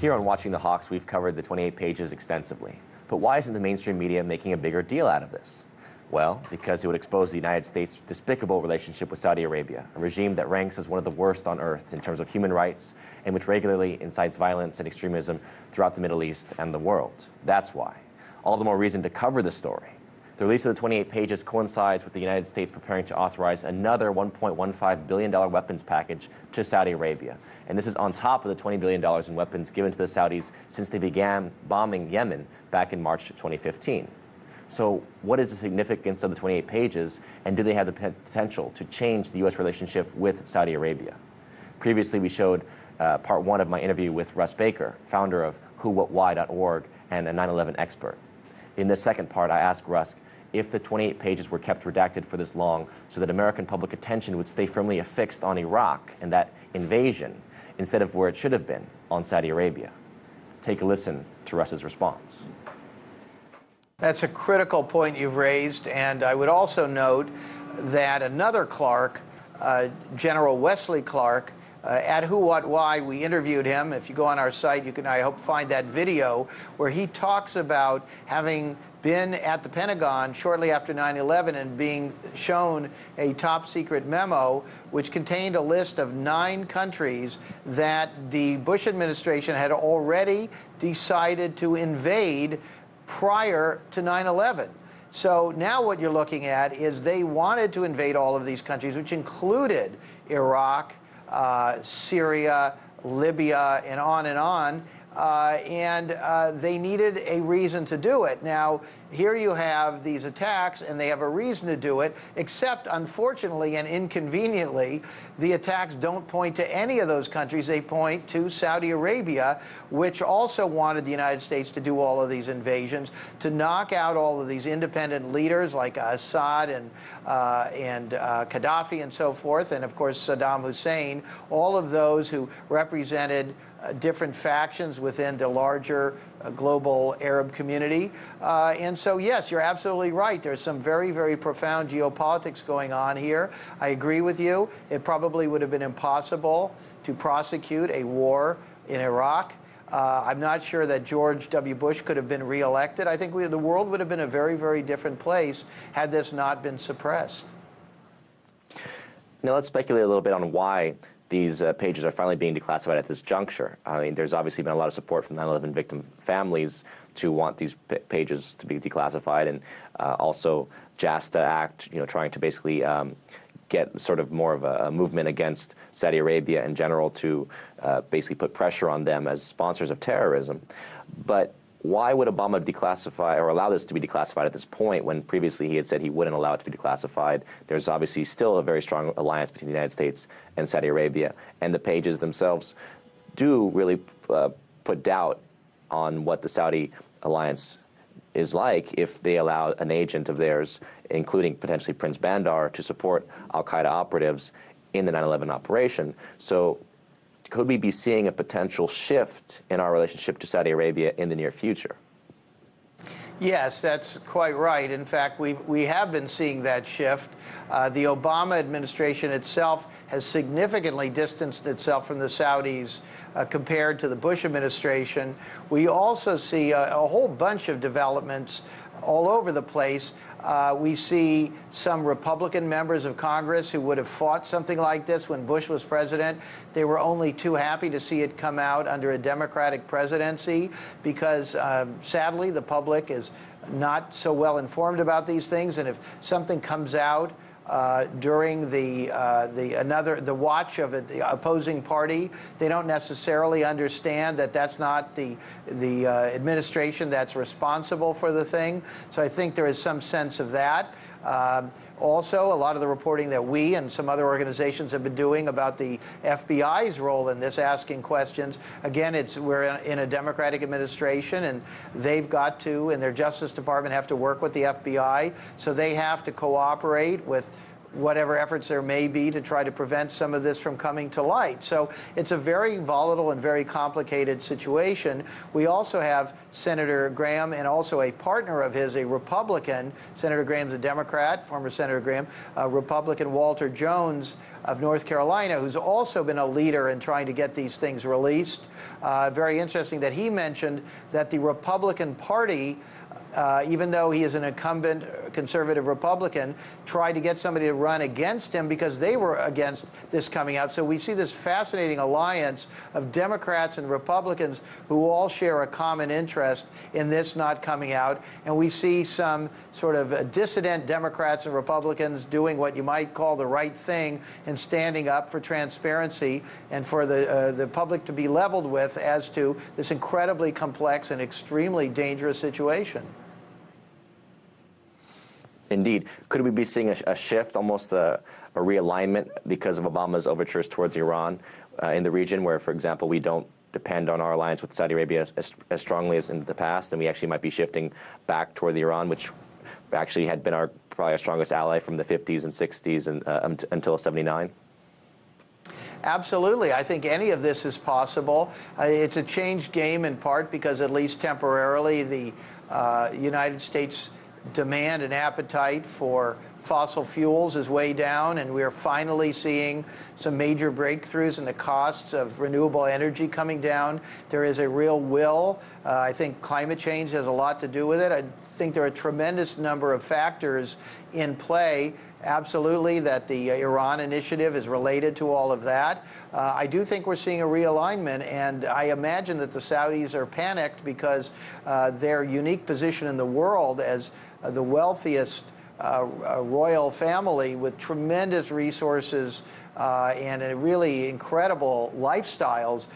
Here on Watching the Hawks, we've covered the 28 pages extensively. But why isn't the mainstream media making a bigger deal out of this? Well, because it would expose the United States' despicable relationship with Saudi Arabia, a regime that ranks as one of the worst on earth in terms of human rights and which regularly incites violence and extremism throughout the Middle East and the world. That's why. All the more reason to cover the story. The release of the 28 pages coincides with the United States preparing to authorize another $1.15 billion weapons package to Saudi Arabia. And this is on top of the $20 billion in weapons given to the Saudis since they began bombing Yemen back in March of 2015. So what is the significance of the 28 pages, and do they have the potential to change the U.S. relationship with Saudi Arabia? Previously, we showed part one of my interview with Russ Baker, founder of WhoWhatWhy.org and a 9/11 expert. In this second part, I asked Russ if the 28 pages were kept redacted for this long so that American public attention would stay firmly affixed on Iraq and that invasion, instead of where it should have been, on Saudi Arabia. Take a listen to Russ's response. That's a critical point you've raised, and I would also note that another Clark, General Wesley Clark, at WhoWhatWhy, we interviewed him. If you go on our site, you can, I hope, find that video where he talks about having been at the Pentagon shortly after 9/11 and being shown a top-secret memo which contained a list of 9 countries that the Bush administration had already decided to invade prior to 9/11. So now what you're looking at is they wanted to invade all of these countries, which included Iraq, Syria, Libya, and on and on. They needed a reason to do it. Now, here you have these attacks, and they have a reason to do it, except, unfortunately and inconveniently, the attacks don't point to any of those countries. They point to Saudi Arabia, which also wanted the United States to do all of these invasions, to knock out all of these independent leaders like Assad and Gaddafi and so forth, and, of course, Saddam Hussein, all of those who represented different factions within the larger global Arab community. And so, yes, you're absolutely right. There's some very, very profound geopolitics going on here. I agree with you. It probably would have been impossible to prosecute a war in Iraq. I'm not sure that George W. Bush could have been reelected. I think the world would have been a very, very different place had this not been suppressed. Now let's speculate a little bit on why these pages are finally being declassified at this juncture. I mean, there's obviously been a lot of support from 9/11 victim families to want these pages to be declassified, and also JASTA Act, trying to basically get sort of more of a movement against Saudi Arabia in general to basically put pressure on them as sponsors of terrorism. But why would Obama declassify or allow this to be declassified at this point when previously he had said he wouldn't allow it to be declassified? There's obviously still a very strong alliance between the United States and Saudi Arabia, and the pages themselves do really put doubt on what the Saudi alliance is like if they allow an agent of theirs, including potentially Prince Bandar, to support al-Qaeda operatives in the 9/11 operation. So could we be seeing a potential shift in our relationship to Saudi Arabia in the near future? Yes, that's quite right. In fact, we have been seeing that shift. The Obama administration itself has significantly distanced itself from the Saudis compared to the Bush administration. We also see a whole bunch of developments all over the place. We see some Republican members of Congress who would have fought something like this when Bush was president. They were only too happy to see it come out under a Democratic presidency because, sadly, the public is not so well informed about these things. And if something comes out during the watch of the opposing party, they don't necessarily understand that that's not the administration that's responsible for the thing. So I think there is some sense of that. Also, a lot of the reporting that we and some other organizations have been doing about the FBI's role in this, asking questions. Again, we're in a Democratic administration, and they've got to, and their Justice Department have to work with the FBI. So they have to cooperate with whatever efforts there may be to try to prevent some of this from coming to light. So it's a very volatile and very complicated situation. We also have Senator Graham and also a partner of his, a Republican. Senator Graham's a Democrat, former Senator Graham, Republican Walter Jones of North Carolina, who's also been a leader in trying to get these things released. Very interesting that he mentioned that the Republican Party, even though he is an incumbent conservative Republican, tried to get somebody to run against him because they were against this coming out. So we see this fascinating alliance of Democrats and Republicans who all share a common interest in this not coming out. And we see some sort of dissident Democrats and Republicans doing what you might call the right thing and standing up for transparency and for the public to be leveled with as to this incredibly complex and extremely dangerous situation. Indeed. Could we be seeing a shift, almost a realignment because of Obama's overtures towards Iran in the region where, for example, we don't depend on our alliance with Saudi Arabia as strongly as in the past, and we actually might be shifting back toward the Iran, which actually had been probably our strongest ally from the 50s and 60s and until 79? Absolutely. I think any of this is possible. It's a changed game in part because, at least temporarily, the United States demand and appetite for fossil fuels is way down, and we're finally seeing some major breakthroughs in the costs of renewable energy coming down. There is a real will. I think climate change has a lot to do with it. I think there are a tremendous number of factors in play. Absolutely, that the Iran initiative is related to all of that. I do think we're seeing a realignment, and I imagine that the Saudis are panicked because their unique position in the world as the wealthiest royal family with tremendous resources and really incredible lifestyles,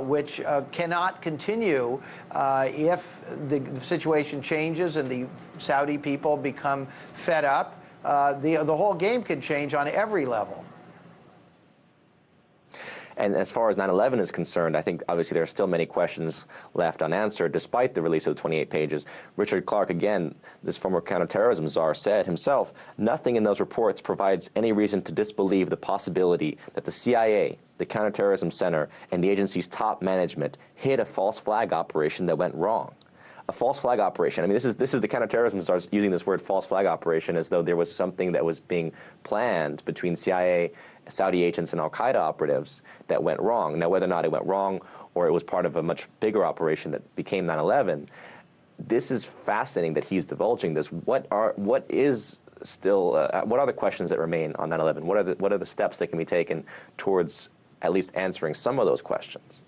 which cannot continue if the situation changes and the Saudi people become fed up. The whole game can change on every level. And as far as 9/11 is concerned, I think obviously there are still many questions left unanswered, despite the release of the 28 pages. Richard Clarke, again, this former counterterrorism czar, said himself, nothing in those reports provides any reason to disbelieve the possibility that the CIA, the Counterterrorism Center, and the agency's top management hid a false flag operation that went wrong. A false flag operation. I mean, this is the counterterrorism czars using this word false flag operation as though there was something that was being planned between CIA, Saudi agents, and al-Qaeda operatives that went wrong. Now, whether or not it went wrong or it was part of a much bigger operation that became 9/11, this is fascinating that he's divulging this. What are the questions that remain on 9/11? What are the steps that can be taken towards at least answering some of those questions?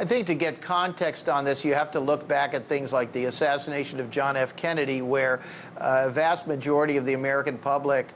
I think to get context on this, you have to look back at things like the assassination of John F. Kennedy, where a vast majority of the American public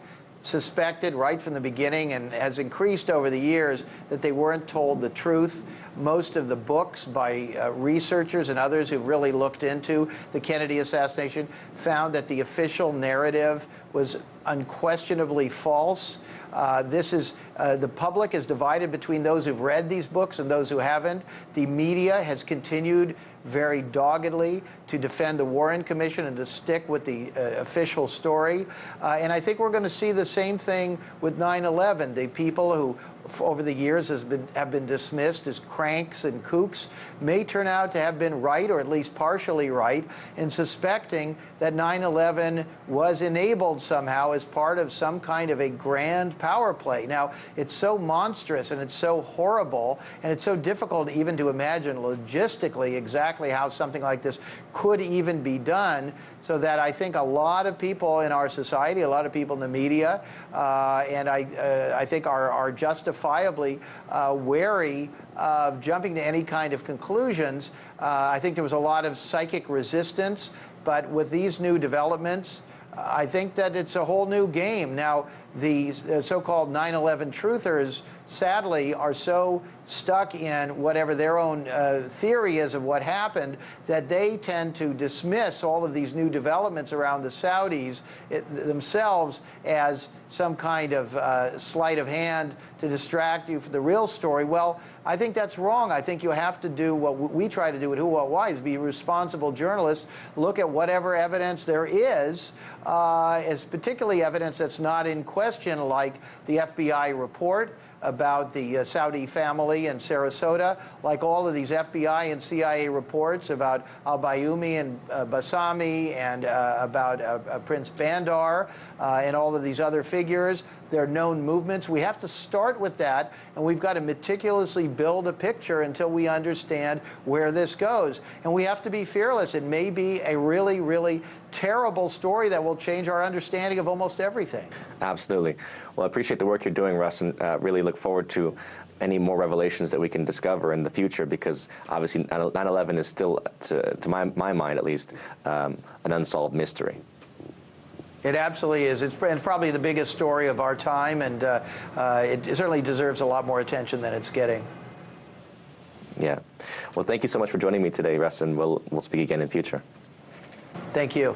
suspected right from the beginning, and has increased over the years, that they weren't told the truth. Most of the books by researchers and others who've really looked into the Kennedy assassination found that the official narrative was unquestionably false. The public is divided between those who've read these books and those who haven't. The media has continued very doggedly to defend the Warren Commission and to stick with the official story. And I think we're going to see the same thing with 9/11. The people who, over the years, have been dismissed as cranks and kooks may turn out to have been right, or at least partially right, in suspecting that 9/11 was enabled somehow as part of some kind of a grand power play. Now, it's so monstrous and it's so horrible, and it's so difficult even to imagine logistically exactly how something like this could even be done, so that I think a lot of people in our society, a lot of people in the media, and I think are justifiably wary of jumping to any kind of conclusions. I think there was a lot of psychic resistance, but with these new developments, I think that it's a whole new game. Now, the so-called 9/11 truthers, sadly, are so stuck in whatever their own theory is of what happened that they tend to dismiss all of these new developments around the Saudis themselves as some kind of sleight of hand to distract you from the real story. Well, I think that's wrong. I think you have to do what we try to do at WhoWhatWhy, is be responsible journalists, look at whatever evidence there is, as particularly evidence that's not in question, question, like the FBI report about the Saudi family in Sarasota, like all of these FBI and CIA reports about al-Bayoumi and Bassami and about Prince Bandar and all of these other figures, their known movements. We have to start with that, and we've got to meticulously build a picture until we understand where this goes. And we have to be fearless. It may be a really, really terrible story that will change our understanding of almost everything. Absolutely. Well, I appreciate the work you're doing, Russ, and really look forward to any more revelations that we can discover in the future, because obviously 9/11 is still, to my mind at least, an unsolved mystery. It absolutely is. It's probably the biggest story of our time, and it certainly deserves a lot more attention than it's getting. Yeah. Well, thank you so much for joining me today, Russ, and we'll speak again in future. Thank you.